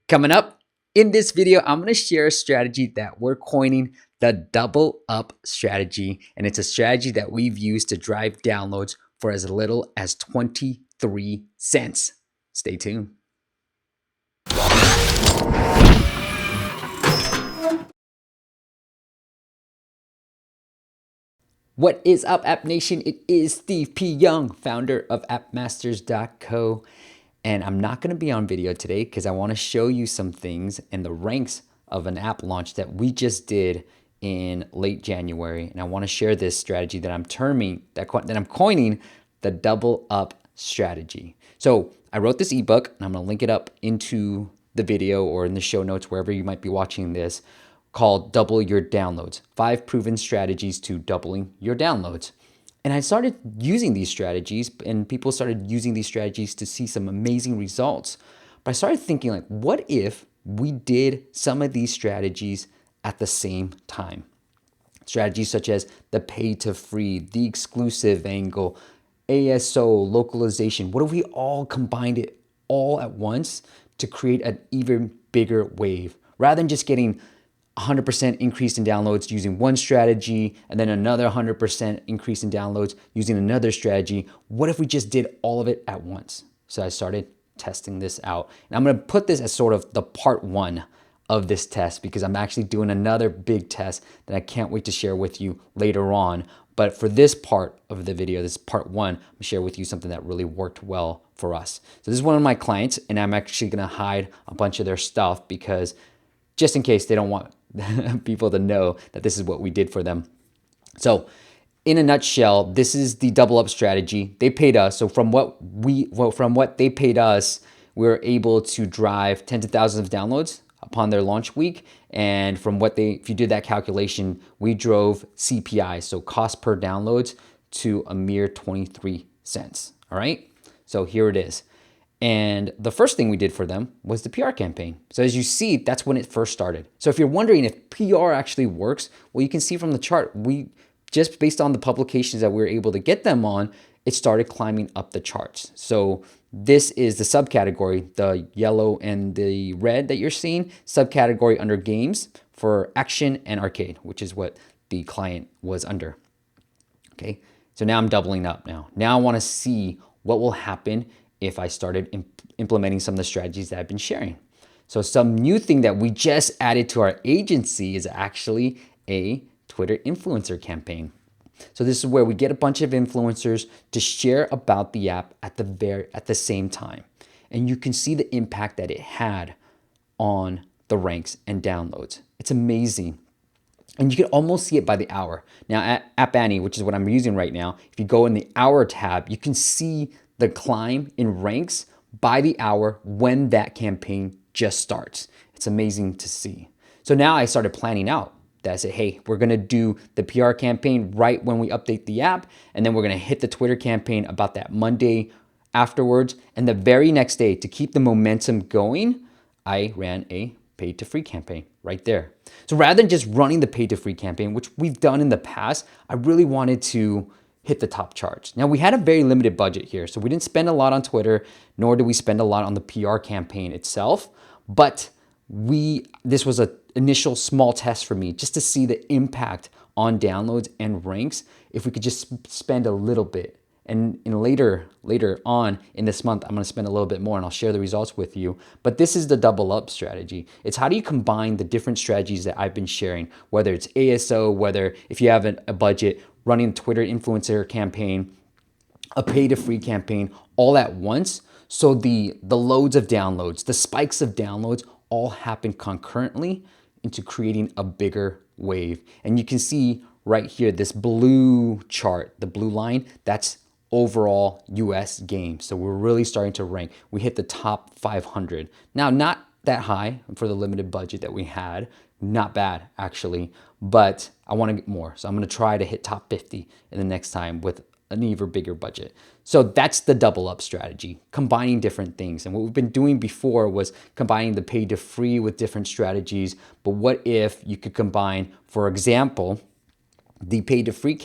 Coming up in this video, I'm going to share a strategy that we're coining the double up strategy. And it's a strategy that we've used to drive downloads for as little as 23 cents. Stay tuned. What is up, App Nation? It is Steve P. Young, founder of appmasters.co. And I'm not going to be on video today because I want to show you some things in the ranks of an app launch that we just did in late January. And I want to share this strategy that I'm coining the double up strategy. So I wrote this ebook and I'm going to link it up into the video or in the show notes, wherever you might be watching this, called Double Your Downloads, 5 Proven Strategies to Doubling Your Downloads. And I started using these strategies and people started using these strategies to see some amazing results. But I started thinking, like, what if we did some of these strategies at the same time? Strategies such as the pay to free, the exclusive angle, ASO, localization. What if we all combined it all at once to create an even bigger wave? Rather than just getting 100% increase in downloads using one strategy and then another 100% increase in downloads using another strategy, what if we just did all of it at once? So I started testing this out. And I'm going to put this as sort of the part 1 of this test because I'm actually doing another big test that I can't wait to share with you later on. But for this part of the video, this part 1, I'm going to share with you something that really worked well for us. So this is one of my clients, and I'm actually going to hide a bunch of their stuff because just in case they don't want people to know that this is what we did for them. So in a nutshell, this is the double up strategy. They paid us. So from what they paid us, we were able to drive tens of thousands of downloads upon their launch week. And from if you did that calculation, we drove CPI, so cost per downloads, to a mere 23 cents. All right. So here it is. And the first thing we did for them was the PR campaign. So as you see, that's when it first started. So if you're wondering if PR actually works, well, you can see from the chart, just based on the publications that we were able to get them on, it started climbing up the charts. So this is the subcategory, the yellow and the red that you're seeing, subcategory under games for action and arcade, which is what the client was under. Okay, so now I'm doubling up now. Now I want to see what will happen if I started implementing some of the strategies that I've been sharing. So some new thing that we just added to our agency is actually a Twitter influencer campaign. So this is where we get a bunch of influencers to share about the app at the same time. And you can see the impact that it had on the ranks and downloads. It's amazing. And you can almost see it by the hour. Now at App Annie, which is what I'm using right now, if you go in the hour tab, you can see the climb in ranks by the hour when that campaign just starts. It's amazing to see. So now I started planning out that I said, hey, we're gonna do the PR campaign right when we update the app, and then we're gonna hit the Twitter campaign about that Monday afterwards. And the very next day, to keep the momentum going, I ran a paid to free campaign right there. So rather than just running the paid to free campaign, which we've done in the past, I really wanted to hit the top charts. Now we had a very limited budget here, so we didn't spend a lot on Twitter, nor did we spend a lot on the PR campaign itself, but this was an initial small test for me just to see the impact on downloads and ranks if we could just spend a little bit. And later on in this month, I'm going to spend a little bit more and I'll share the results with you. But this is the double up strategy. It's how do you combine the different strategies that I've been sharing, whether it's ASO, whether if you have a budget, running a Twitter influencer campaign, a pay to free campaign, all at once. So the loads of downloads, the spikes of downloads all happen concurrently into creating a bigger wave. And you can see right here, this blue chart, the blue line, that's overall US games. So we're really starting to rank. We hit the top 500. Now, not that high for the limited budget that we had. Not bad, actually, but I want to get more. So I'm going to try to hit top 50 in the next time with an even bigger budget. So that's the double up strategy, combining different things. And what we've been doing before was combining the paid to free with different strategies. But what if you could combine, for example, the paid to free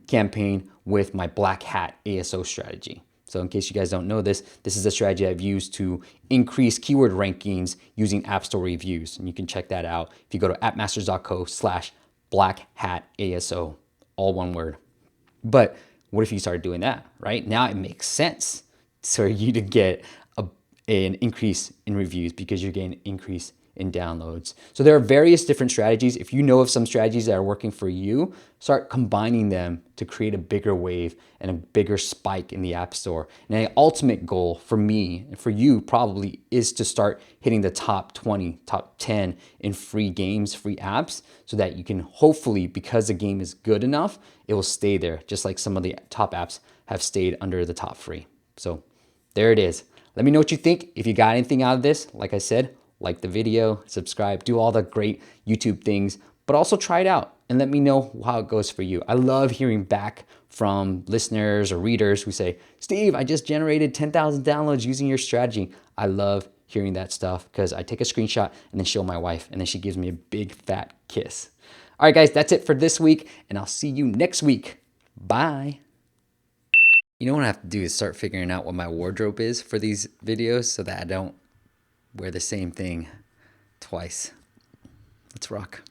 campaign with my black hat ASO strategy? So in case you guys don't know this, this is a strategy I've used to increase keyword rankings using App Store reviews. And you can check that out if you go to appmasters.co/blackhatASO, all one word. But what if you started doing that, right? Now it makes sense for you to get an increase in reviews because you're getting an increase in downloads. So there are various different strategies. If you know of some strategies that are working for you, start combining them to create a bigger wave and a bigger spike in the App Store. And the ultimate goal for me and for you probably is to start hitting the top 20, top 10 in free games, free apps, so that you can hopefully, because the game is good enough, it will stay there, just like some of the top apps have stayed under the top free. So there it is. Let me know what you think. If you got anything out of this, like I said, like the video, subscribe, do all the great YouTube things, but also try it out and let me know how it goes for you. I love hearing back from listeners or readers who say, Steve, I just generated 10,000 downloads using your strategy. I love hearing that stuff because I take a screenshot and then show my wife and then she gives me a big fat kiss. All right, guys, that's it for this week and I'll see you next week. Bye. You know what I have to do is start figuring out what my wardrobe is for these videos so that I don't wear the same thing twice. Let's rock.